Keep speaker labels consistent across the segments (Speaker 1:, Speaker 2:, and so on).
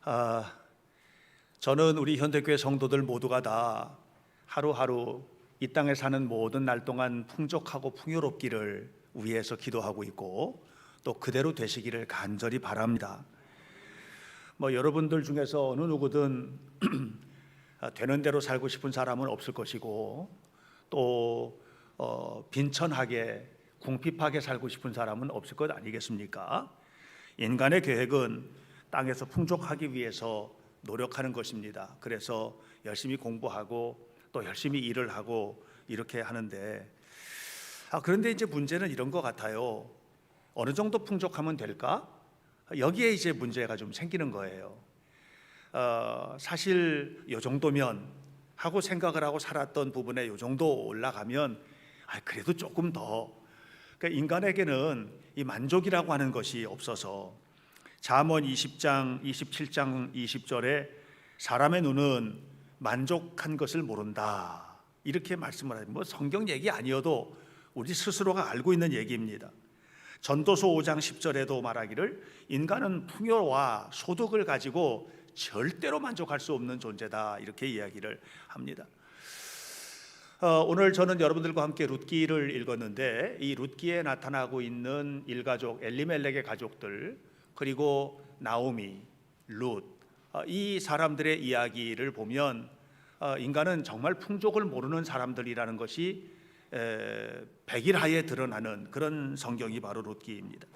Speaker 1: 아, 저는 우리 현대교회 성도들 모두가 다 하루하루 이 땅에 사는 모든 날 동안 풍족하고 풍요롭기를 위해서 기도하고 있고 또 그대로 되시기를 간절히 바랍니다. 여러분들 중에서 어느 누구든 되는 대로 살고 싶은 사람은 없을 것이고 또 빈천하게 궁핍하게 살고 싶은 사람은 없을 것 아니겠습니까? 인간의 계획은 땅에서 풍족하기 위해서 노력하는 것입니다. 그래서 열심히 공부하고 또 열심히 일을 하고 이렇게 하는데 그런데 이제 문제는 이런 것 같아요. 어느 정도 풍족하면 될까? 여기에 이제 문제가 좀 생기는 거예요. 사실 요 정도면 하고 생각을 하고 살았던 부분에 요 정도 올라가면 그래도 조금 더, 그러니까 인간에게는 이 만족이라고 하는 것이 없어서 잠언 20장 27장 20절에 사람의 눈은 만족한 것을 모른다 이렇게 말씀을 하죠. 성경 얘기 아니어도 우리 스스로가 알고 있는 얘기입니다. 전도서 5장 10절에도 말하기를 인간은 풍요와 소득을 가지고 절대로 만족할 수 없는 존재다 이렇게 이야기를 합니다. 오늘 저는 여러분들과 함께 룻기를 읽었는데 이 룻기에 나타나고 있는 일가족 엘리멜렉의 가족들 그리고 나오미, 룻 이 사람들의 이야기를 보면 인간은 정말 풍족을 모르는 사람들이라는 것이 백일하에 드러나는 그런 성경이 바로 룻기입니다.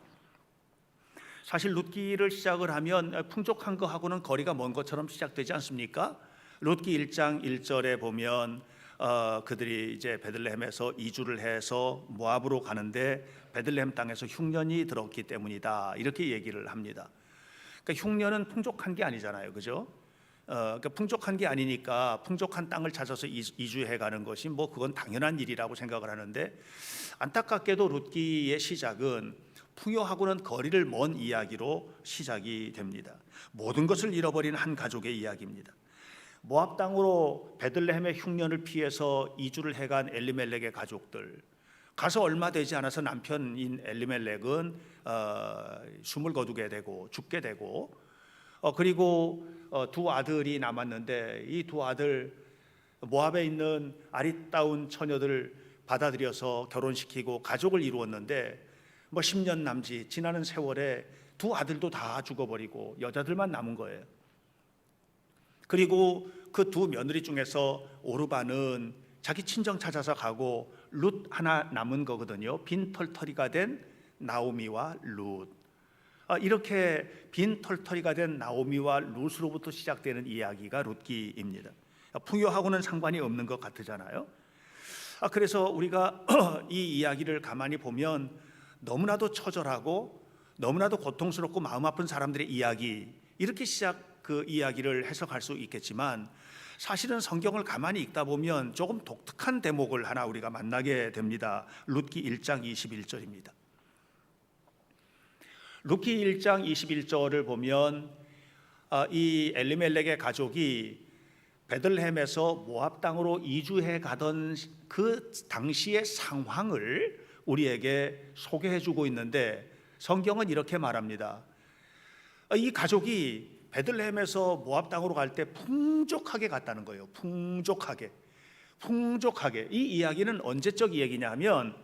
Speaker 1: 사실 룻기를 시작을 하면 풍족한 거하고는 거리가 먼 것처럼 시작되지 않습니까? 룻기 1장 1절에 보면 그들이 이제 베들레헴에서 이주를 해서 모압으로 가는데 베들레헴 땅에서 흉년이 들었기 때문이다 이렇게 얘기를 합니다. 그러니까 흉년은 풍족한 게 아니잖아요, 그죠? 그러니까 풍족한 게 아니니까 풍족한 땅을 찾아서 이주해 가는 것이 그건 당연한 일이라고 생각을 하는데 안타깝게도 룻기의 시작은 풍요하고는 거리를 먼 이야기로 시작이 됩니다. 모든 것을 잃어버린 한 가족의 이야기입니다. 모압 땅으로 베들레헴의 흉년을 피해서 이주를 해간 엘리멜렉의 가족들 가서 얼마 되지 않아서 남편인 엘리멜렉은 숨을 거두게 되고 죽게 되고 그리고 두 아들이 남았는데 이 두 아들 모압에 있는 아리따운 처녀들을 받아들여서 결혼시키고 가족을 이루었는데 10년 남짓 지나는 세월에 두 아들도 다 죽어버리고 여자들만 남은 거예요. 그리고 그 두 며느리 중에서 오르반은 자기 친정 찾아서 가고 룻 하나 남은 거거든요. 빈털터리가 된 나오미와 룻. 이렇게 빈털터리가 된 나오미와 룻으로부터 시작되는 이야기가 룻기입니다. 풍요하고는 상관이 없는 것 같으잖아요. 그래서 우리가 이 이야기를 가만히 보면 너무나도 처절하고 너무나도 고통스럽고 마음 아픈 사람들의 이야기 이렇게 그 이야기를 해석할 수 있겠지만 사실은 성경을 가만히 읽다 보면 조금 독특한 대목을 하나 우리가 만나게 됩니다. 룻기 1장 21절입니다. 룻기 1장 21절을 보면 이 엘리멜렉의 가족이 베들레헴에서 모압 땅으로 이주해 가던 그 당시의 상황을 우리에게 소개해 주고 있는데 성경은 이렇게 말합니다. 이 가족이 베들레헴에서 모압 땅으로 갈 때 풍족하게 갔다는 거예요. 풍족하게. 이 이야기는 언제적 이야기냐 하면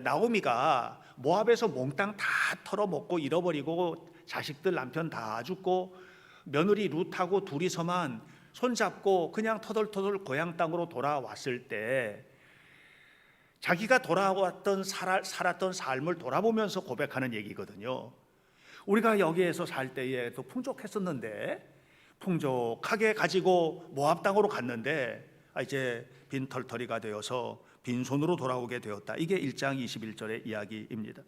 Speaker 1: 나오미가 모압에서 몽땅 다 털어먹고 잃어버리고 자식들 남편 다 죽고 며느리 룻하고 둘이서만 손잡고 그냥 터덜터덜 고향 땅으로 돌아왔을 때 자기가 돌아왔던 살았던 삶을 돌아보면서 고백하는 얘기거든요. 우리가 여기에서 살 때에 또 풍족했었는데 풍족하게 가지고 모압 땅으로 갔는데 이제 빈털터리가 되어서 빈손으로 돌아오게 되었다. 이게 1장 21절의 이야기입니다.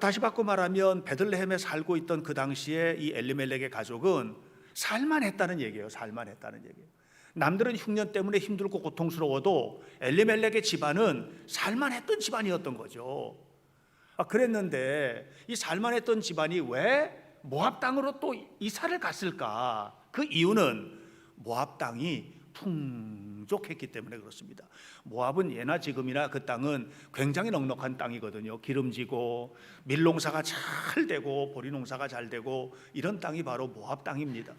Speaker 1: 다시 바꿔 말하면 베들레헴에 살고 있던 그 당시에 이 엘리멜렉의 가족은 살만했다는 얘기예요. 살만했다는 얘기예요. 남들은 흉년 때문에 힘들고 고통스러워도 엘리멜렉의 집안은 살만했던 집안이었던 거죠. 그랬는데 이 살만했던 집안이 왜 모압 땅으로 또 이사를 갔을까? 그 이유는 모압 땅이 풍족했기 때문에 그렇습니다. 모압은 예나 지금이나 그 땅은 굉장히 넉넉한 땅이거든요. 기름지고 밀농사가 잘 되고 보리농사가 잘 되고 이런 땅이 바로 모압 땅입니다.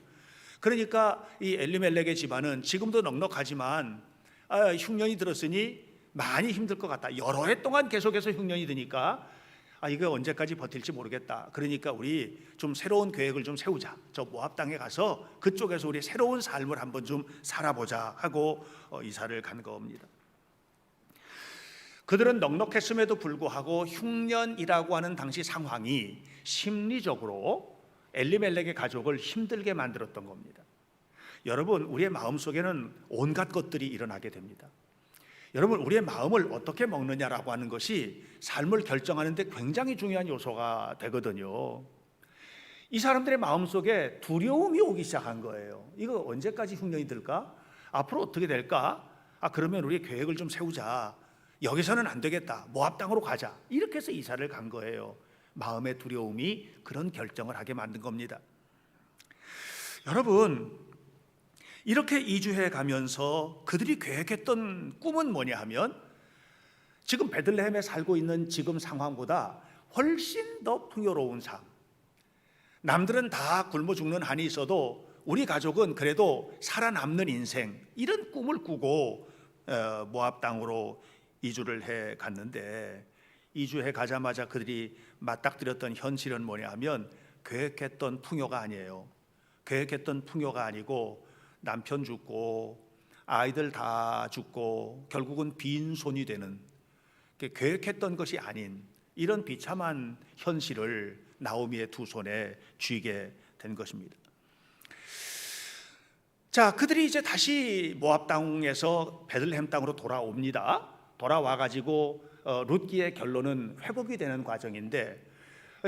Speaker 1: 그러니까 이 엘리멜렉의 집안은 지금도 넉넉하지만 흉년이 들었으니 많이 힘들 것 같다. 여러 해 동안 계속해서 흉년이 드니까 이거 언제까지 버틸지 모르겠다. 그러니까 우리 좀 새로운 계획을 좀 세우자. 저 모압 땅에 가서 그쪽에서 우리 새로운 삶을 한번 좀 살아보자 하고 이사를 간 겁니다. 그들은 넉넉했음에도 불구하고 흉년이라고 하는 당시 상황이 심리적으로 엘리멜렉의 가족을 힘들게 만들었던 겁니다. 여러분, 우리의 마음속에는 온갖 것들이 일어나게 됩니다. 여러분, 우리의 마음을 어떻게 먹느냐라고 하는 것이 삶을 결정하는 데 굉장히 중요한 요소가 되거든요. 이 사람들의 마음속에 두려움이 오기 시작한 거예요. 이거 언제까지 흉년이 들까? 앞으로 어떻게 될까? 그러면 우리 계획을 좀 세우자. 여기서는 안 되겠다. 모압 땅으로 가자. 이렇게 해서 이사를 간 거예요. 마음의 두려움이 그런 결정을 하게 만든 겁니다. 여러분, 이렇게 이주해 가면서 그들이 계획했던 꿈은 뭐냐 하면 지금 베들레헴에 살고 있는 지금 상황보다 훨씬 더 풍요로운 삶. 남들은 다 굶어 죽는 한이 있어도 우리 가족은 그래도 살아남는 인생, 이런 꿈을 꾸고 모압 땅으로 이주를 해 갔는데, 이주해 가자마자 그들이 맞닥뜨렸던 현실은 뭐냐 하면 계획했던 풍요가 아니에요. 계획했던 풍요가 아니고 남편 죽고 아이들 다 죽고 결국은 빈손이 되는, 계획했던 것이 아닌 이런 비참한 현실을 나오미의 두 손에 쥐게 된 것입니다. 자, 그들이 이제 다시 모압 땅에서 베들레헴 땅으로 돌아옵니다. 돌아와 가지고 룻기의 결론은 회복이 되는 과정인데,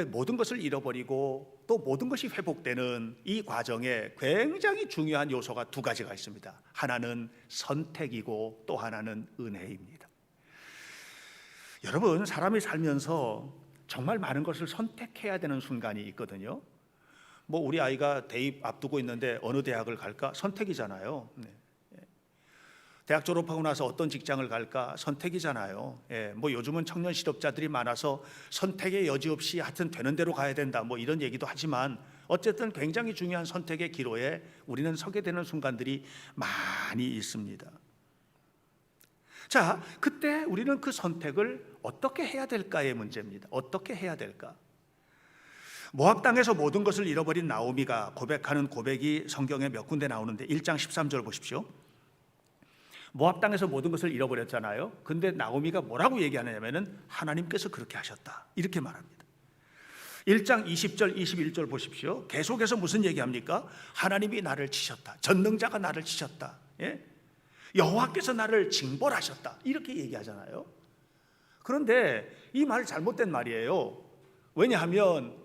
Speaker 1: 모든 것을 잃어버리고 또 모든 것이 회복되는 이 과정에 굉장히 중요한 요소가 두 가지가 있습니다. 하나는 선택이고 또 하나는 은혜입니다. 여러분, 사람이 살면서 정말 많은 것을 선택해야 되는 순간이 있거든요. 우리 아이가 대입 앞두고 있는데 어느 대학을 갈까? 선택이잖아요. 대학 졸업하고 나서 어떤 직장을 갈까? 선택이잖아요. 요즘은 청년 실업자들이 많아서 선택의 여지 없이 하여튼 되는 대로 가야 된다, 이런 얘기도 하지만 어쨌든 굉장히 중요한 선택의 기로에 우리는 서게 되는 순간들이 많이 있습니다. 자, 그때 우리는 그 선택을 어떻게 해야 될까의 문제입니다. 어떻게 해야 될까? 모압 땅에서 모든 것을 잃어버린 나오미가 고백하는 고백이 성경에 몇 군데 나오는데 1장 13절 보십시오. 모압 땅에서 모든 것을 잃어버렸잖아요. 근데 나오미가 뭐라고 얘기하느냐면은 하나님께서 그렇게 하셨다, 이렇게 말합니다. 1장 20절 21절 보십시오. 계속해서 무슨 얘기합니까? 하나님이 나를 치셨다. 전능자가 나를 치셨다. 여호와께서 나를 징벌하셨다, 이렇게 얘기하잖아요. 그런데 이 말 잘못된 말이에요. 왜냐하면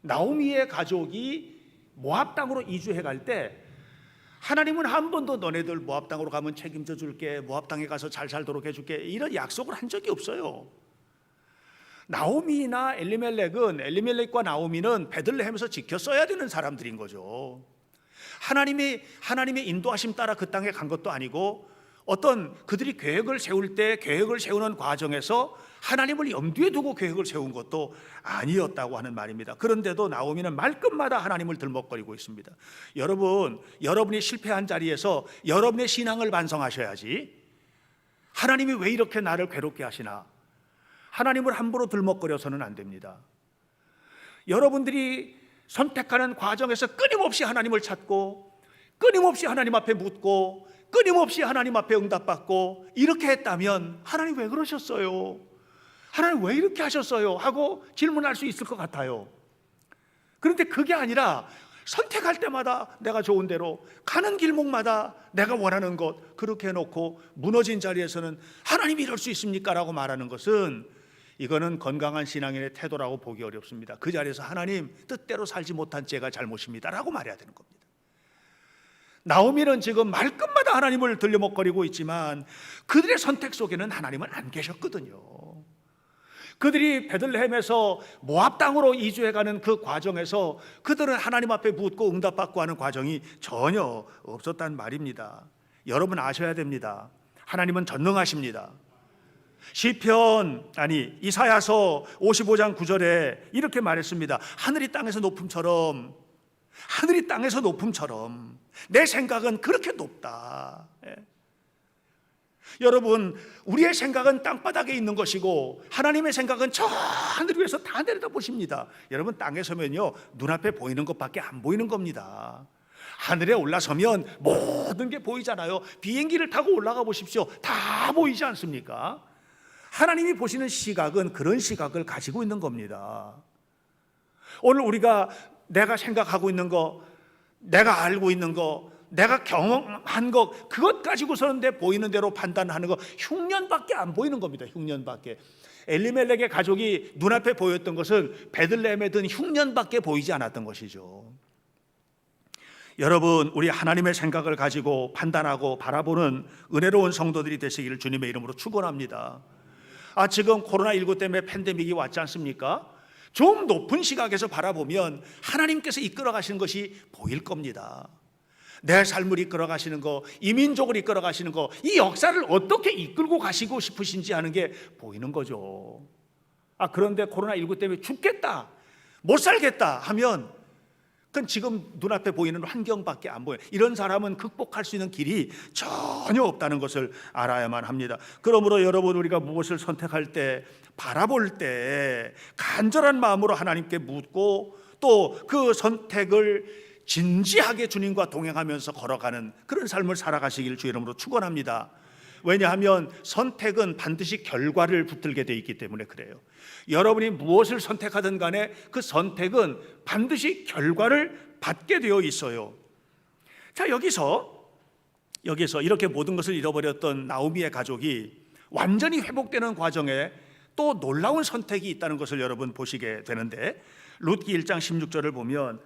Speaker 1: 나오미의 가족이 모압 땅으로 이주해 갈 때 하나님은 한 번도 너네들 모압 땅으로 가면 책임져 줄게, 모압 땅에 가서 잘 살도록 해줄게, 이런 약속을 한 적이 없어요. 나오미나 엘리멜렉과 나오미는 베들레헴에서 지켰어야 되는 사람들인 거죠. 하나님의 인도하심 따라 그 땅에 간 것도 아니고, 어떤 그들이 계획을 세울 때 계획을 세우는 과정에서 하나님을 염두에 두고 계획을 세운 것도 아니었다고 하는 말입니다. 그런데도 나오미는 말끝마다 하나님을 들먹거리고 있습니다. 여러분이 실패한 자리에서 여러분의 신앙을 반성하셔야지. 하나님이 왜 이렇게 나를 괴롭게 하시나? 하나님을 함부로 들먹거려서는 안 됩니다. 여러분들이 선택하는 과정에서 끊임없이 하나님을 찾고, 끊임없이 하나님 앞에 묻고, 끊임없이 하나님 앞에 응답받고, 이렇게 했다면 하나님 왜 그러셨어요? 하나님 왜 이렇게 하셨어요? 하고 질문할 수 있을 것 같아요. 그런데 그게 아니라 선택할 때마다 내가 좋은 대로, 가는 길목마다 내가 원하는 것 그렇게 해놓고 무너진 자리에서는 하나님이 이럴 수 있습니까? 라고 말하는 것은, 이거는 건강한 신앙인의 태도라고 보기 어렵습니다. 그 자리에서 하나님 뜻대로 살지 못한 제가 잘못입니다 라고 말해야 되는 겁니다. 나오미는 지금 말끝마다 하나님을 들려먹거리고 있지만 그들의 선택 속에는 하나님은 안 계셨거든요. 그들이 베들레헴에서 모압 땅으로 이주해가는 그 과정에서 그들은 하나님 앞에 묻고 응답받고 하는 과정이 전혀 없었단 말입니다. 여러분 아셔야 됩니다. 하나님은 전능하십니다. 이사야서 55장 9절에 이렇게 말했습니다. 하늘이 땅에서 높음처럼 내 생각은 그렇게 높다. 여러분, 우리의 생각은 땅바닥에 있는 것이고 하나님의 생각은 저 하늘 위에서 다 내려다 보십니다. 여러분, 땅에 서면요 눈앞에 보이는 것밖에 안 보이는 겁니다. 하늘에 올라서면 모든 게 보이잖아요. 비행기를 타고 올라가 보십시오. 다 보이지 않습니까? 하나님이 보시는 시각은 그런 시각을 가지고 있는 겁니다. 오늘 우리가 내가 생각하고 있는 거, 내가 알고 있는 거, 내가 경험한 것, 그것 가지고서는 내 보이는 대로 판단하는 거, 흉년밖에 안 보이는 겁니다. 흉년밖에. 엘리멜렉의 가족이 눈앞에 보였던 것은 베들레헴에 든 흉년밖에 보이지 않았던 것이죠. 여러분, 우리 하나님의 생각을 가지고 판단하고 바라보는 은혜로운 성도들이 되시기를 주님의 이름으로 축원합니다. 지금 코로나19 때문에 팬데믹이 왔지 않습니까? 좀 높은 시각에서 바라보면 하나님께서 이끌어 가시는 것이 보일 겁니다. 내 삶을 이끌어 가시는 거, 이 민족을 이끌어 가시는 거, 이 역사를 어떻게 이끌고 가시고 싶으신지 하는 게 보이는 거죠. 그런데 코로나19 때문에 죽겠다, 못 살겠다 하면 그건 지금 눈앞에 보이는 환경밖에 안 보여요. 이런 사람은 극복할 수 있는 길이 전혀 없다는 것을 알아야만 합니다. 그러므로 여러분, 우리가 무엇을 선택할 때, 바라볼 때 간절한 마음으로 하나님께 묻고 또 그 선택을 진지하게 주님과 동행하면서 걸어가는 그런 삶을 살아가시길 주 이름으로 축원합니다. 왜냐하면 선택은 반드시 결과를 붙들게 돼 있기 때문에 그래요. 여러분이 무엇을 선택하든 간에 그 선택은 반드시 결과를 받게 되어 있어요. 자, 여기서 이렇게 모든 것을 잃어버렸던 나오미의 가족이 완전히 회복되는 과정에 또 놀라운 선택이 있다는 것을 여러분 보시게 되는데, 룻기 1장 16절을 보면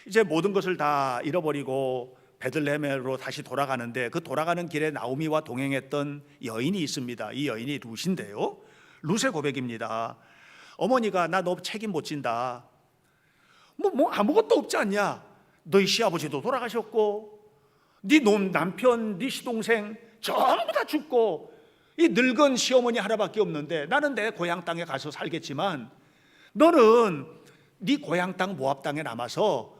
Speaker 1: 이제 모든 것을 다 잃어버리고 베들레헴으로 다시 돌아가는데, 그 돌아가는 길에 나오미와 동행했던 여인이 있습니다. 이 여인이 룻인데요, 룻의 고백입니다. 어머니가 나 너 책임 못 진다. 뭐 아무것도 없지 않냐? 너희 시아버지도 돌아가셨고, 네 남편, 네 시동생 전부 다 죽고, 이 늙은 시어머니 하나밖에 없는데 나는 내 고향 땅에 가서 살겠지만 너는 네 고향 땅 모압 땅에 남아서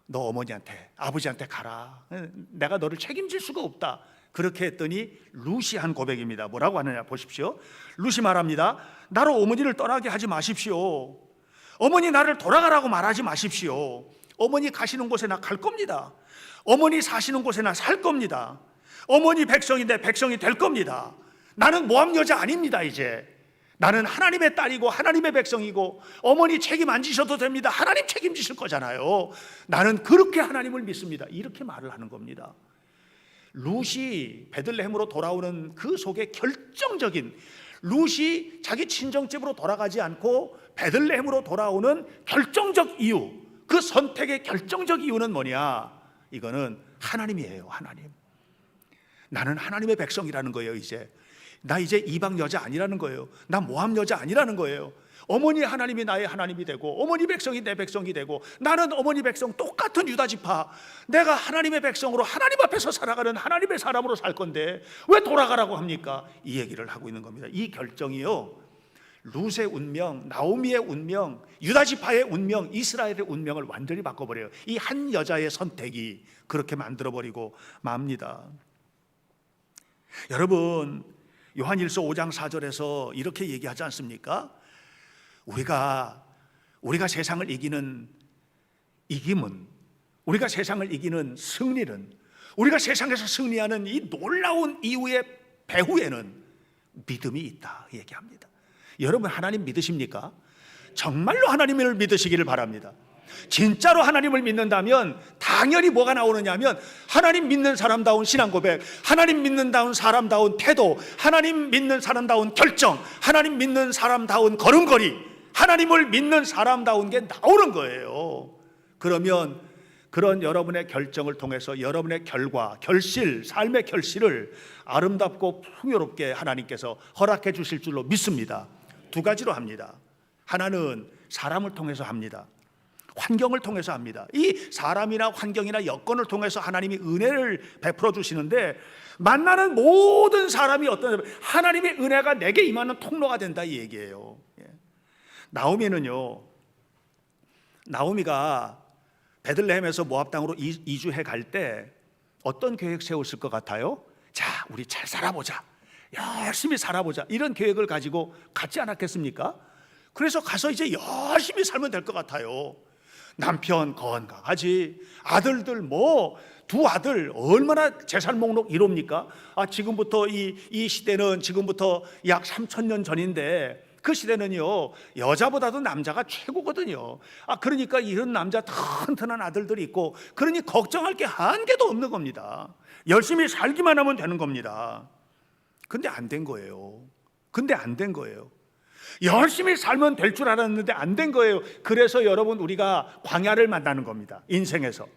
Speaker 1: 너 어머니한테, 아버지한테 가라. 내가 너를 책임질 수가 없다. 그렇게 했더니 룻이 한 고백입니다. 뭐라고 하느냐 보십시오. 룻이 말합니다. 나로 어머니를 떠나게 하지 마십시오. 어머니 나를 돌아가라고 말하지 마십시오. 어머니 가시는 곳에 나 갈 겁니다. 어머니 사시는 곳에 나 살 겁니다. 어머니 백성인데 백성이 될 겁니다. 나는 모압 여자 아닙니다. 이제 나는 하나님의 딸이고 하나님의 백성이고, 어머니 책임 안 지셔도 됩니다. 하나님 책임지실 거잖아요. 나는 그렇게 하나님을 믿습니다. 이렇게 말을 하는 겁니다. 룻이 베들레헴으로 돌아오는 그 속에 결정적인, 룻이 자기 친정집으로 돌아가지 않고 베들레헴으로 돌아오는 결정적 이유, 그 선택의 결정적 이유는 뭐냐? 이거는 하나님이에요. 하나님. 나는 하나님의 백성이라는 거예요. 나 이제 이방 여자 아니라는 거예요. 나 모함 여자 아니라는 거예요. 어머니 하나님이 나의 하나님이 되고, 어머니 백성이 내 백성이 되고, 나는 어머니 백성 똑같은 유다 지파, 내가 하나님의 백성으로 하나님 앞에서 살아가는 하나님의 사람으로 살 건데 왜 돌아가라고 합니까? 이 얘기를 하고 있는 겁니다. 이 결정이요, 룻의 운명, 나오미의 운명, 유다 지파의 운명, 이스라엘의 운명을 완전히 바꿔버려요. 이 한 여자의 선택이 그렇게 만들어버리고 맙니다. 여러분, 요한일서 5장 4절에서 이렇게 얘기하지 않습니까? 우리가 세상을 이기는 이김은, 우리가 세상을 이기는 승리는, 우리가 세상에서 승리하는 이 놀라운 이후의 배후에는 믿음이 있다 얘기합니다. 여러분, 하나님 믿으십니까? 정말로 하나님을 믿으시기를 바랍니다. 진짜로 하나님을 믿는다면 당연히 뭐가 나오느냐면, 하나님 믿는 사람다운 신앙 고백, 하나님 믿는다운 사람다운 태도, 하나님 믿는 사람다운 결정, 하나님 믿는 사람다운 걸음걸이, 하나님을 믿는 사람다운 게 나오는 거예요. 그러면 그런 여러분의 결정을 통해서 여러분의 결과, 결실, 삶의 결실을 아름답고 풍요롭게 하나님께서 허락해 주실 줄로 믿습니다. 두 가지로 합니다. 하나는 사람을 통해서 합니다. 환경을 통해서 합니다. 이 사람이나 환경이나 여건을 통해서 하나님이 은혜를 베풀어 주시는데, 만나는 모든 사람이 어떤 하나님의 은혜가 내게 임하는 통로가 된다, 이 얘기예요. 나오미가 베들레헴에서 모압 땅으로 이주해 갈 때 어떤 계획 세웠을 것 같아요? 자, 우리 잘 살아보자, 열심히 살아보자, 이런 계획을 가지고 갔지 않았겠습니까? 그래서 가서 이제 열심히 살면 될 것 같아요. 남편 건강하지, 아들들 두 아들 얼마나 재산 목록 이룹니까? 지금부터 이 시대는 지금부터 약 3,000년 전인데, 그 시대는요 여자보다도 남자가 최고거든요. 그러니까 이런 남자 튼튼한 아들들이 있고, 그러니 걱정할 게 한 개도 없는 겁니다. 열심히 살기만 하면 되는 겁니다. 근데 안 된 거예요. 열심히 살면 될 줄 알았는데 안 된 거예요. 그래서 여러분, 우리가 광야를 만나는 겁니다. 인생에서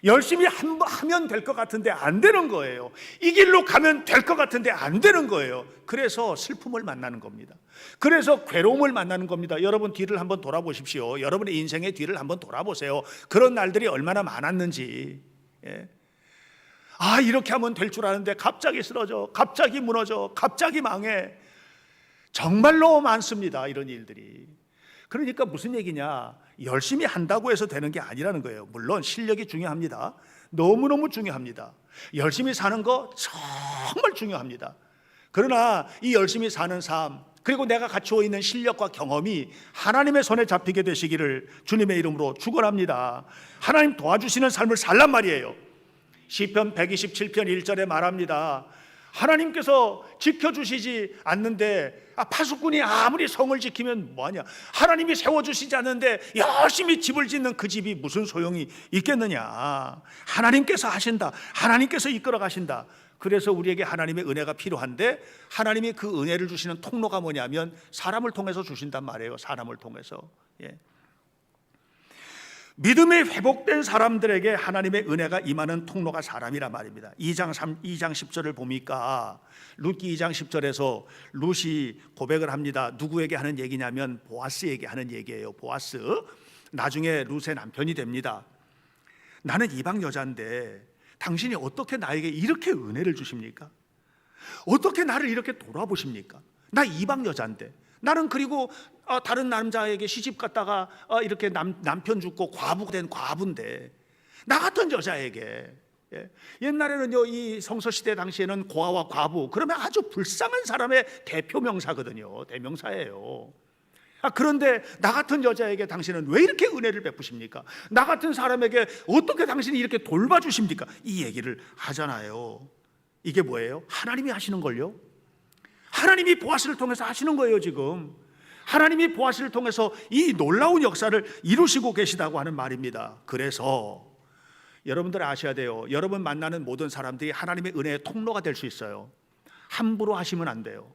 Speaker 1: 열심히 하면 될 것 같은데 안 되는 거예요. 이 길로 가면 될 것 같은데 안 되는 거예요. 그래서 슬픔을 만나는 겁니다. 그래서 괴로움을 만나는 겁니다. 여러분, 뒤를 한번 돌아보십시오. 여러분의 인생의 뒤를 한번 돌아보세요. 그런 날들이 얼마나 많았는지. 이렇게 하면 될 줄 아는데 갑자기 쓰러져, 갑자기 무너져, 갑자기 망해. 정말로 많습니다, 이런 일들이. 그러니까 무슨 얘기냐, 열심히 한다고 해서 되는 게 아니라는 거예요. 물론 실력이 중요합니다. 너무너무 중요합니다. 열심히 사는 거 정말 중요합니다. 그러나 이 열심히 사는 삶, 그리고 내가 갖추어 있는 실력과 경험이 하나님의 손에 잡히게 되시기를 주님의 이름으로 축원합니다. 하나님 도와주시는 삶을 살란 말이에요. 시편 127편 1절에 말합니다. 하나님께서 지켜주시지 않는데, 파수꾼이 아무리 성을 지키면 뭐하냐, 하나님이 세워주시지 않는데 열심히 집을 짓는 그 집이 무슨 소용이 있겠느냐. 하나님께서 하신다, 하나님께서 이끌어 가신다. 그래서 우리에게 하나님의 은혜가 필요한데, 하나님이 그 은혜를 주시는 통로가 뭐냐면 사람을 통해서 주신단 말이에요. 사람을 통해서. 믿음이 회복된 사람들에게 하나님의 은혜가 임하는 통로가 사람이란 말입니다. 2장 10절을 보니까 룻기 2장 10절에서 룻이 고백을 합니다. 누구에게 하는 얘기냐면 보아스에게 하는 얘기예요. 보아스, 나중에 룻의 남편이 됩니다. 나는 이방 여자인데 당신이 어떻게 나에게 이렇게 은혜를 주십니까? 어떻게 나를 이렇게 돌아보십니까? 나 이방 여자인데. 나는 그리고 다른 남자에게 시집 갔다가 이렇게 남편 죽고 과부가 된 과부인데, 나 같은 여자에게. 옛날에는요, 이 성서시대 당시에는 고아와 과부, 그러면 아주 불쌍한 사람의 대표명사거든요. 대명사예요. 그런데 나 같은 여자에게 당신은 왜 이렇게 은혜를 베푸십니까? 나 같은 사람에게 어떻게 당신이 이렇게 돌봐주십니까? 이 얘기를 하잖아요. 이게 뭐예요? 하나님이 하시는 걸요. 하나님이 보아스를 통해서 하시는 거예요. 지금 하나님이 보아스를 통해서 이 놀라운 역사를 이루시고 계시다고 하는 말입니다. 그래서 여러분들 아셔야 돼요. 여러분 만나는 모든 사람들이 하나님의 은혜의 통로가 될 수 있어요. 함부로 하시면 안 돼요.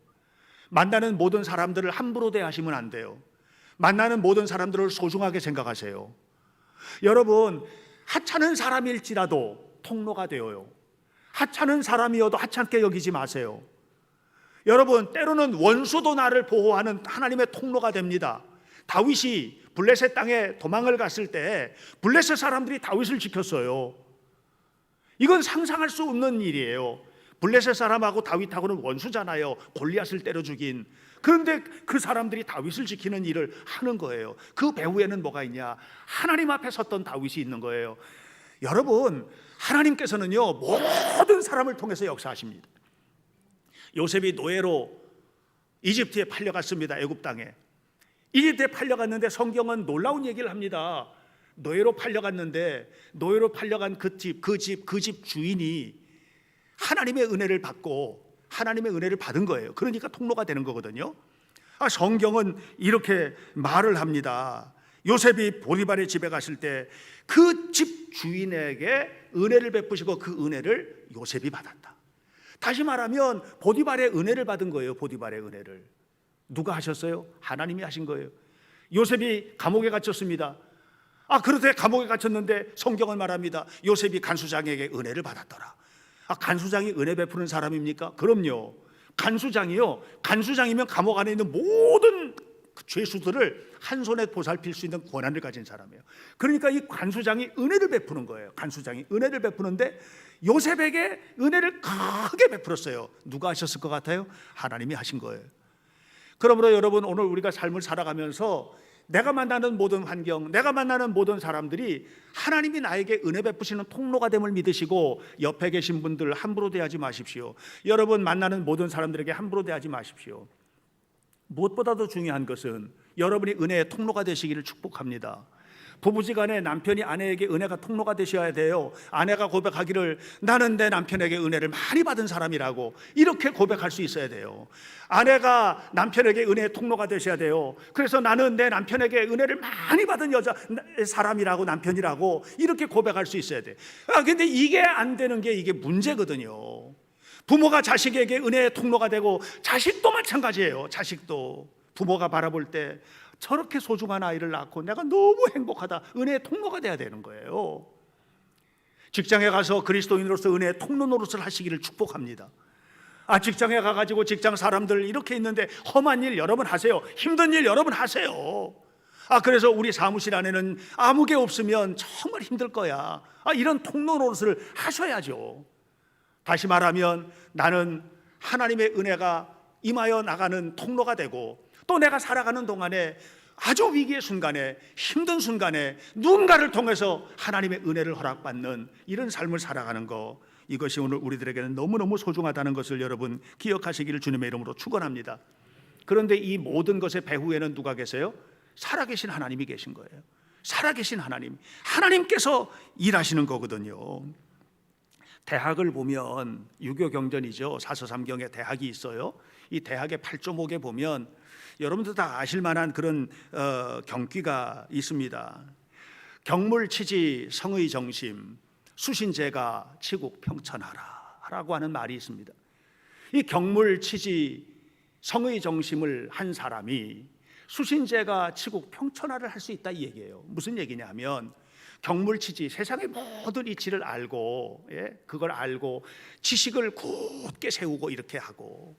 Speaker 1: 만나는 모든 사람들을 함부로 대하시면 안 돼요. 만나는 모든 사람들을 소중하게 생각하세요. 여러분, 하찮은 사람일지라도 통로가 되어요. 하찮은 사람이어도 하찮게 여기지 마세요. 여러분, 때로는 원수도 나를 보호하는 하나님의 통로가 됩니다. 다윗이 블레셋 땅에 도망을 갔을 때 블레셋 사람들이 다윗을 지켰어요. 이건 상상할 수 없는 일이에요. 블레셋 사람하고 다윗하고는 원수잖아요. 골리앗을 때려 죽인. 그런데 그 사람들이 다윗을 지키는 일을 하는 거예요. 그 배후에는 뭐가 있냐? 하나님 앞에 섰던 다윗이 있는 거예요. 여러분, 하나님께서는요 모든 사람을 통해서 역사하십니다. 요셉이 노예로 이집트에 팔려갔습니다. 애굽 땅에. 이집트에 팔려갔는데 성경은 놀라운 얘기를 합니다. 노예로 팔려갔는데, 노예로 팔려간 그 집 주인이 하나님의 은혜를 받고 하나님의 은혜를 받은 거예요. 그러니까 통로가 되는 거거든요. 성경은 이렇게 말을 합니다. 요셉이 보디발의 집에 갔을 때 그 집 주인에게 은혜를 베푸시고 그 은혜를 요셉이 받았다. 다시 말하면 보디발의 은혜를 받은 거예요. 보디발의 은혜를 누가 하셨어요? 하나님이 하신 거예요. 요셉이 감옥에 갇혔습니다. 그런데 감옥에 갇혔는데 성경은 말합니다. 요셉이 간수장에게 은혜를 받았더라. 간수장이 은혜 베푸는 사람입니까? 그럼요. 간수장이요. 간수장이면 감옥 안에 있는 모든 죄수들을 한 손에 보살필 수 있는 권한을 가진 사람이에요. 그러니까 이 관수장이 은혜를 베푸는 거예요. 관수장이 은혜를 베푸는데 요셉에게 은혜를 크게 베풀었어요. 누가 하셨을 것 같아요? 하나님이 하신 거예요. 그러므로 여러분, 오늘 우리가 삶을 살아가면서 내가 만나는 모든 환경, 내가 만나는 모든 사람들이 하나님이 나에게 은혜 베푸시는 통로가 됨을 믿으시고, 옆에 계신 분들 함부로 대하지 마십시오. 여러분 만나는 모든 사람들에게 함부로 대하지 마십시오. 무엇보다도 중요한 것은 여러분이 은혜의 통로가 되시기를 축복합니다. 부부지간에 남편이 아내에게 은혜가 통로가 되셔야 돼요. 아내가 고백하기를 나는 내 남편에게 은혜를 많이 받은 사람이라고 이렇게 고백할 수 있어야 돼요. 아내가 남편에게 은혜의 통로가 되셔야 돼요. 그래서 나는 내 남편에게 은혜를 많이 받은 사람이라고, 남편이라고 이렇게 고백할 수 있어야 돼. 근데 이게 안 되는 게 이게 문제거든요. 부모가 자식에게 은혜의 통로가 되고, 자식도 마찬가지예요. 자식도 부모가 바라볼 때 저렇게 소중한 아이를 낳고 내가 너무 행복하다, 은혜의 통로가 돼야 되는 거예요. 직장에 가서 그리스도인으로서 은혜의 통로 노릇을 하시기를 축복합니다. 직장에 가가지고 직장 사람들 이렇게 있는데 험한 일 여러분 하세요. 힘든 일 여러분 하세요. 그래서 우리 사무실 안에는 아무 게 없으면 정말 힘들 거야. 이런 통로 노릇을 하셔야죠. 다시 말하면 나는 하나님의 은혜가 임하여 나가는 통로가 되고, 또 내가 살아가는 동안에 아주 위기의 순간에, 힘든 순간에 누군가를 통해서 하나님의 은혜를 허락받는 이런 삶을 살아가는 거, 이것이 오늘 우리들에게는 너무너무 소중하다는 것을 여러분 기억하시기를 주님의 이름으로 축원합니다. 그런데 이 모든 것의 배후에는 누가 계세요? 살아계신 하나님이 계신 거예요. 살아계신 하나님, 하나님께서 일하시는 거거든요. 대학을 보면 유교 경전이죠. 사서삼경에 대학이 있어요. 이 대학의 8조목에 보면 여러분들 다 아실 만한 그런 경귀가 있습니다. 경물치지 성의 정심, 수신제가 치국 평천하라 라고 하는 말이 있습니다. 이 경물치지 성의 정심을 한 사람이 수신제가 치국 평천하를 할 수 있다, 이 얘기예요. 무슨 얘기냐면, 경물치지, 세상의 모든 이치를 알고, 그걸 알고 지식을 굳게 세우고 이렇게 하고,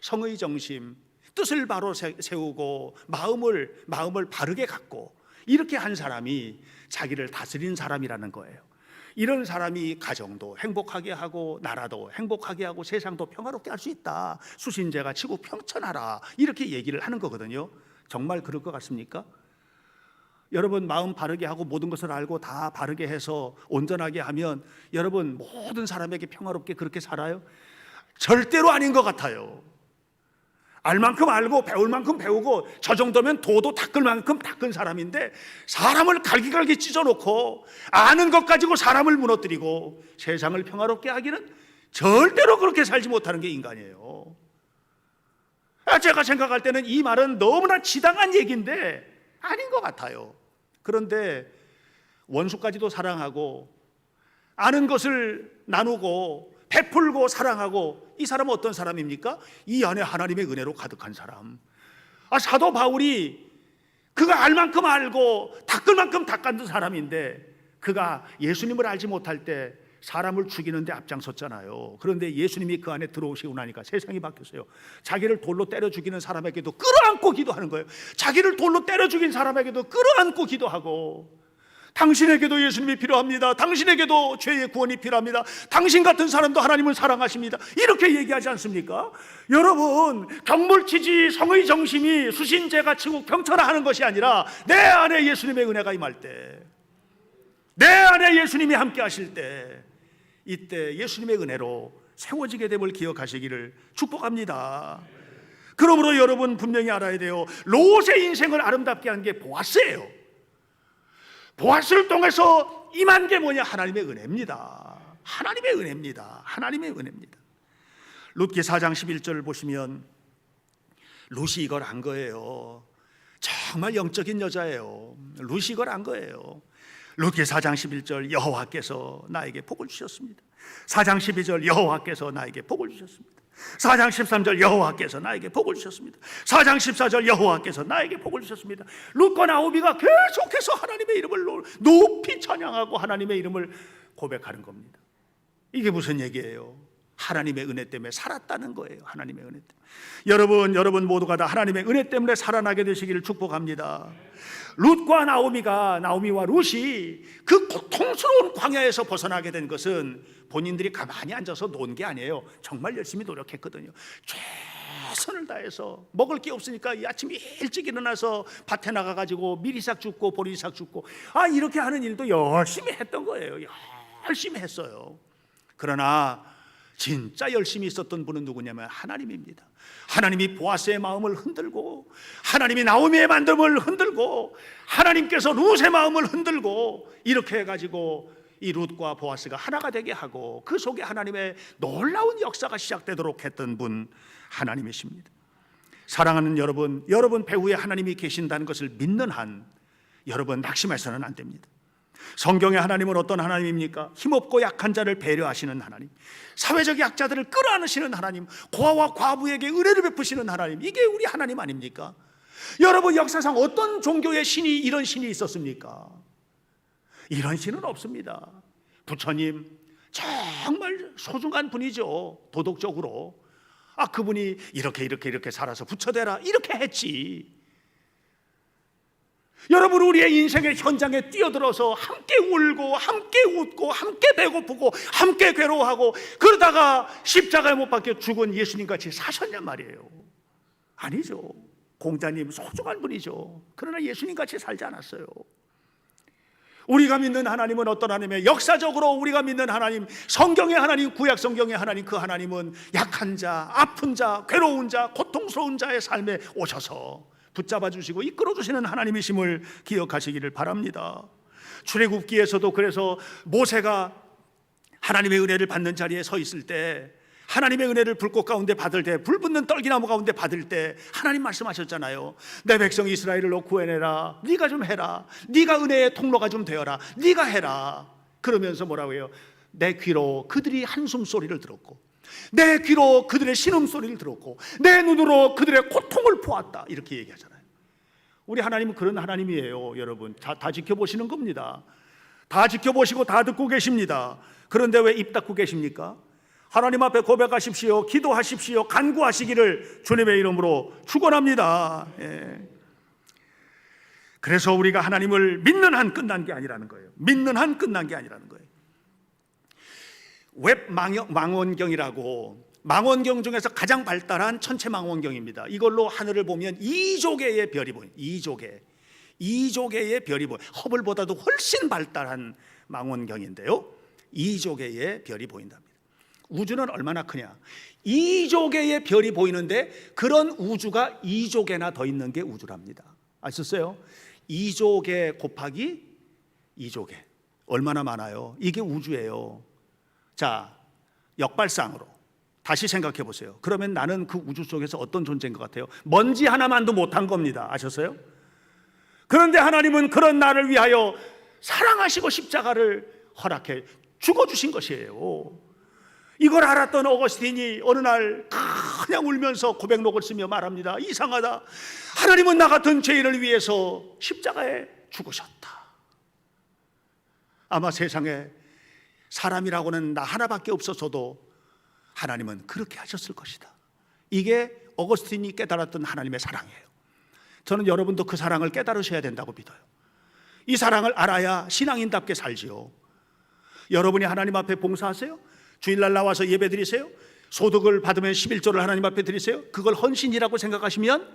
Speaker 1: 성의 정심, 뜻을 바로 세우고 마음을 바르게 갖고 이렇게 한 사람이 자기를 다스리는 사람이라는 거예요. 이런 사람이 가정도 행복하게 하고, 나라도 행복하게 하고, 세상도 평화롭게 할 수 있다. 수신제가 치국 평천하라, 이렇게 얘기를 하는 거거든요. 정말 그럴 것 같습니까? 여러분 마음 바르게 하고 모든 것을 알고 다 바르게 해서 온전하게 하면 여러분 모든 사람에게 평화롭게 그렇게 살아요? 절대로 아닌 것 같아요. 알 만큼 알고 배울 만큼 배우고, 저 정도면 도도 닦을 만큼 닦은 사람인데, 사람을 갈기갈기 찢어놓고 아는 것 가지고 사람을 무너뜨리고 세상을 평화롭게 하기는 절대로 그렇게 살지 못하는 게 인간이에요. 제가 생각할 때는 이 말은 너무나 지당한 얘기인데 아닌 것 같아요. 그런데 원수까지도 사랑하고, 아는 것을 나누고 베풀고 사랑하고, 이 사람은 어떤 사람입니까? 이 안에 하나님의 은혜로 가득한 사람. 사도 바울이 그가 알 만큼 알고 닦을 만큼 닦은 사람인데, 그가 예수님을 알지 못할 때 사람을 죽이는데 앞장섰잖아요. 그런데 예수님이 그 안에 들어오시고 나니까 세상이 바뀌었어요. 자기를 돌로 때려 죽이는 사람에게도 끌어안고 기도하는 거예요. 자기를 돌로 때려 죽인 사람에게도 끌어안고 기도하고, 당신에게도 예수님이 필요합니다. 당신에게도 죄의 구원이 필요합니다. 당신 같은 사람도 하나님을 사랑하십니다. 이렇게 얘기하지 않습니까? 여러분, 경물치지 성의 정심이 수신제가 치국 평천하 하는 것이 아니라, 내 안에 예수님의 은혜가 임할 때, 내 안에 예수님이 함께 하실 때, 이때 예수님의 은혜로 세워지게 됨을 기억하시기를 축복합니다. 그러므로 여러분 분명히 알아야 돼요. 롯의 인생을 아름답게 한 게 보아스예요. 보아스를 통해서 임한 게 뭐냐? 하나님의 은혜입니다. 하나님의 은혜입니다. 하나님의 은혜입니다. 룻기 4장 11절 보시면 룻이 이걸 안 거예요. 정말 영적인 여자예요. 룻이 이걸 안 거예요. 룻기 4장 11절 여호와께서 나에게 복을 주셨습니다. 4장 12절 여호와께서 나에게 복을 주셨습니다. 4장 13절 여호와께서 나에게 복을 주셨습니다. 4장 14절 여호와께서 나에게 복을 주셨습니다. 룻과 나오미가 계속해서 하나님의 이름을 높이 찬양하고 하나님의 이름을 고백하는 겁니다. 이게 무슨 얘기예요? 하나님의 은혜 때문에 살았다는 거예요. 하나님의 은혜 때문에. 여러분 모두가 다 하나님의 은혜 때문에 살아나게 되시기를 축복합니다. 룻과 나오미와 룻이 그 고통스러운 광야에서 벗어나게 된 것은 본인들이 가만히 앉아서 논 게 아니에요. 정말 열심히 노력했거든요. 최선을 다해서 먹을 게 없으니까 이 아침 일찍 일어나서 밭에 나가가지고 미리싹 줍고 보리싹 줍고 이렇게 하는 일도 열심히 했던 거예요. 열심히 했어요. 그러나 진짜 열심히 있었던 분은 누구냐면 하나님입니다. 하나님이 보아스의 마음을 흔들고, 하나님이 나오미의 만듦을 흔들고, 하나님께서 룻의 마음을 흔들고, 이렇게 해가지고 이 룻과 보아스가 하나가 되게 하고, 그 속에 하나님의 놀라운 역사가 시작되도록 했던 분 하나님이십니다. 사랑하는 여러분 배후에 하나님이 계신다는 것을 믿는 한 여러분 낙심해서는 안 됩니다. 성경의 하나님은 어떤 하나님입니까? 힘없고 약한 자를 배려하시는 하나님, 사회적 약자들을 끌어안으시는 하나님, 고아와 과부에게 은혜를 베푸시는 하나님, 이게 우리 하나님 아닙니까? 여러분, 역사상 어떤 종교의 신이 이런 신이 있었습니까? 이런 신은 없습니다. 부처님 정말 소중한 분이죠. 도덕적으로 그분이 이렇게 살아서 부처되라 이렇게 했지. 여러분, 우리의 인생의 현장에 뛰어들어서 함께 울고 함께 웃고 함께 배고프고 함께 괴로워하고 그러다가 십자가에 못 박혀 죽은 예수님같이 사셨냔 말이에요. 아니죠. 공자님 소중한 분이죠. 그러나 예수님같이 살지 않았어요. 우리가 믿는 하나님은 어떤 하나님이에요? 역사적으로 우리가 믿는 하나님, 성경의 하나님, 구약 성경의 하나님, 그 하나님은 약한 자, 아픈 자, 괴로운 자, 고통스러운 자의 삶에 오셔서 붙잡아 주시고 이끌어 주시는 하나님이심을 기억하시기를 바랍니다. 출애굽기에서도 그래서 모세가 하나님의 은혜를 받는 자리에 서 있을 때, 하나님의 은혜를 불꽃 가운데 받을 때, 불붙는 떨기나무 가운데 받을 때 하나님 말씀하셨잖아요. 내 백성 이스라엘을 너 구해내라. 네가 좀 해라. 네가 은혜의 통로가 좀 되어라. 네가 해라. 그러면서 뭐라고 해요? 내 귀로 그들이 한숨 소리를 들었고, 내 귀로 그들의 신음소리를 들었고, 내 눈으로 그들의 고통을 보았다. 이렇게 얘기하잖아요. 우리 하나님은 그런 하나님이에요. 여러분 다 지켜보시는 겁니다. 다 지켜보시고 다 듣고 계십니다. 그런데 왜 입 닫고 계십니까? 하나님 앞에 고백하십시오. 기도하십시오. 간구하시기를 주님의 이름으로 축원합니다. 그래서 우리가 하나님을 믿는 한 끝난 게 아니라는 거예요. 믿는 한 끝난 게 아니라는 거예요. 웹 망원경이라고, 망원경 중에서 가장 발달한 천체 망원경입니다. 이걸로 하늘을 보면 2조 개의 별이 보여요. 2조 개의 별이 보여요. 허블보다도 훨씬 발달한 망원경인데요, 2조 개의 별이 보인답니다. 우주는 얼마나 크냐? 2조 개의 별이 보이는데 그런 우주가 2조 개나 더 있는 게 우주랍니다. 아셨어요? 2조 개 곱하기 2조 개 얼마나 많아요? 이게 우주예요. 자, 역발상으로 다시 생각해 보세요. 그러면 나는 그 우주 속에서 어떤 존재인 것 같아요? 먼지 하나만도 못한 겁니다. 아셨어요? 그런데 하나님은 그런 나를 위하여 사랑하시고 십자가를 허락해 죽어주신 것이에요. 이걸 알았던 어거스틴이 어느 날 그냥 울면서 고백록을 쓰며 말합니다. 이상하다. 하나님은 나 같은 죄인을 위해서 십자가에 죽으셨다. 아마 세상에 사람이라고는 나 하나밖에 없어서도 하나님은 그렇게 하셨을 것이다. 이게 어거스틴이 깨달았던 하나님의 사랑이에요. 저는 여러분도 그 사랑을 깨달으셔야 된다고 믿어요. 이 사랑을 알아야 신앙인답게 살지요. 여러분이 하나님 앞에 봉사하세요? 주일날 나와서 예배 드리세요? 소득을 받으면 11조를 하나님 앞에 드리세요? 그걸 헌신이라고 생각하시면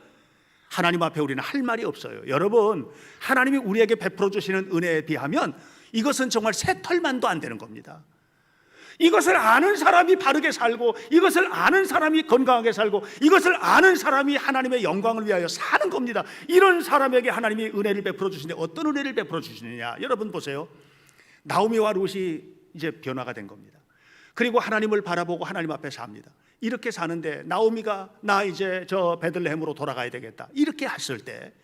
Speaker 1: 하나님 앞에 우리는 할 말이 없어요. 여러분, 하나님이 우리에게 베풀어 주시는 은혜에 비하면 이것은 정말 새털만도 안 되는 겁니다. 이것을 아는 사람이 바르게 살고, 이것을 아는 사람이 건강하게 살고, 이것을 아는 사람이 하나님의 영광을 위하여 사는 겁니다. 이런 사람에게 하나님이 은혜를 베풀어 주시는데 어떤 은혜를 베풀어 주시느냐? 여러분 보세요. 나오미와 룻이 이제 변화가 된 겁니다. 그리고 하나님을 바라보고 하나님 앞에 삽니다. 이렇게 사는데 나오미가 나 이제 저 베들레헴으로 돌아가야 되겠다 이렇게 했을 때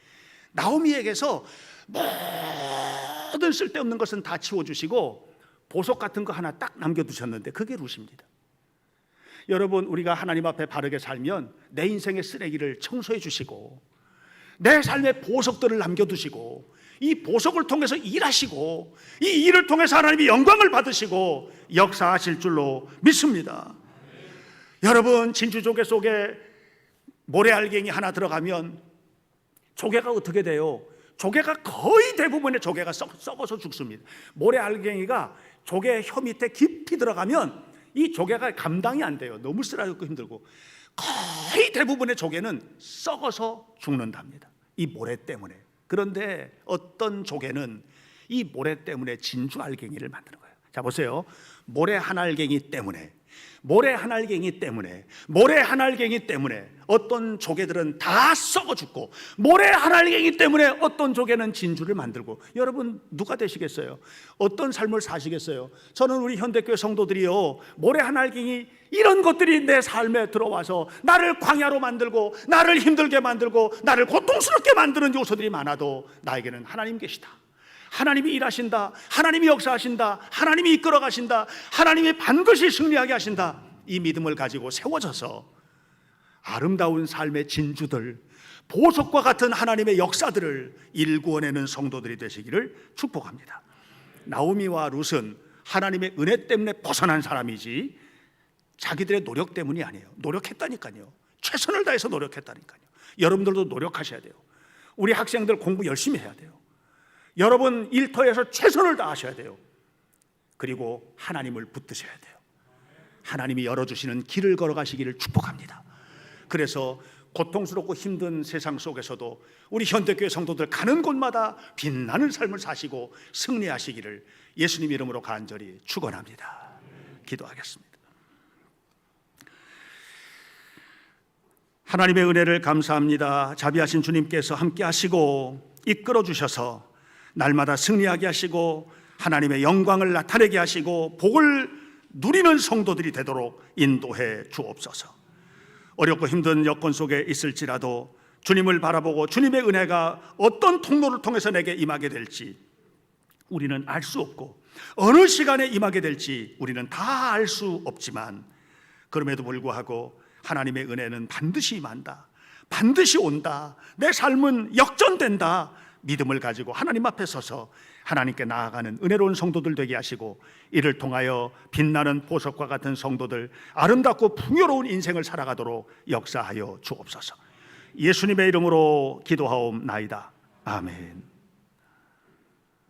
Speaker 1: 나오미에게서 모든 쓸데없는 것은 다 치워주시고 보석 같은 거 하나 딱 남겨두셨는데 그게 룻입니다. 여러분, 우리가 하나님 앞에 바르게 살면 내 인생의 쓰레기를 청소해 주시고 내 삶의 보석들을 남겨두시고 이 보석을 통해서 일하시고 이 일을 통해서 하나님이 영광을 받으시고 역사하실 줄로 믿습니다. 여러분, 진주조개 속에 모래알갱이 하나 들어가면 조개가 어떻게 돼요? 조개가 거의 대부분의 조개가 썩어서 죽습니다. 모래알갱이가 조개 혀 밑에 깊이 들어가면 이 조개가 감당이 안 돼요. 너무 쓰라리고 힘들고 거의 대부분의 조개는 썩어서 죽는답니다. 이 모래 때문에. 그런데 어떤 조개는 이 모래 때문에 진주알갱이를 만드는 거예요. 자, 보세요. 모래 한 알갱이 때문에 어떤 조개들은 다 썩어 죽고, 모래 한 알갱이 때문에 어떤 조개는 진주를 만들고. 여러분, 누가 되시겠어요? 어떤 삶을 사시겠어요? 저는 우리 현대교회 성도들이요, 모래 한 알갱이 이런 것들이 내 삶에 들어와서 나를 광야로 만들고, 나를 힘들게 만들고, 나를 고통스럽게 만드는 요소들이 많아도 나에게는 하나님 계시다, 하나님이 일하신다, 하나님이 역사하신다, 하나님이 이끌어 가신다, 하나님이 반드시 승리하게 하신다, 이 믿음을 가지고 세워져서 아름다운 삶의 진주들, 보석과 같은 하나님의 역사들을 일구어내는 성도들이 되시기를 축복합니다. 나오미와 룻은 하나님의 은혜 때문에 벗어난 사람이지 자기들의 노력 때문이 아니에요. 노력했다니까요. 최선을 다해서 노력했다니까요. 여러분들도 노력하셔야 돼요. 우리 학생들 공부 열심히 해야 돼요. 여러분 일터에서 최선을 다하셔야 돼요. 그리고 하나님을 붙드셔야 돼요. 하나님이 열어주시는 길을 걸어가시기를 축복합니다. 그래서 고통스럽고 힘든 세상 속에서도 우리 현대교회 성도들 가는 곳마다 빛나는 삶을 사시고 승리하시기를 예수님 이름으로 간절히 축원합니다. 기도하겠습니다. 하나님의 은혜를 감사합니다. 자비하신 주님께서 함께 하시고 이끌어 주셔서 날마다 승리하게 하시고 하나님의 영광을 나타내게 하시고 복을 누리는 성도들이 되도록 인도해 주옵소서. 어렵고 힘든 여건 속에 있을지라도 주님을 바라보고 주님의 은혜가 어떤 통로를 통해서 내게 임하게 될지 우리는 알 수 없고, 어느 시간에 임하게 될지 우리는 다 알 수 없지만, 그럼에도 불구하고 하나님의 은혜는 반드시 임한다, 반드시 온다, 내 삶은 역전된다, 믿음을 가지고 하나님 앞에 서서 하나님께 나아가는 은혜로운 성도들 되게 하시고, 이를 통하여 빛나는 보석과 같은 성도들, 아름답고 풍요로운 인생을 살아가도록 역사하여 주옵소서. 예수님의 이름으로 기도하옵나이다. 아멘.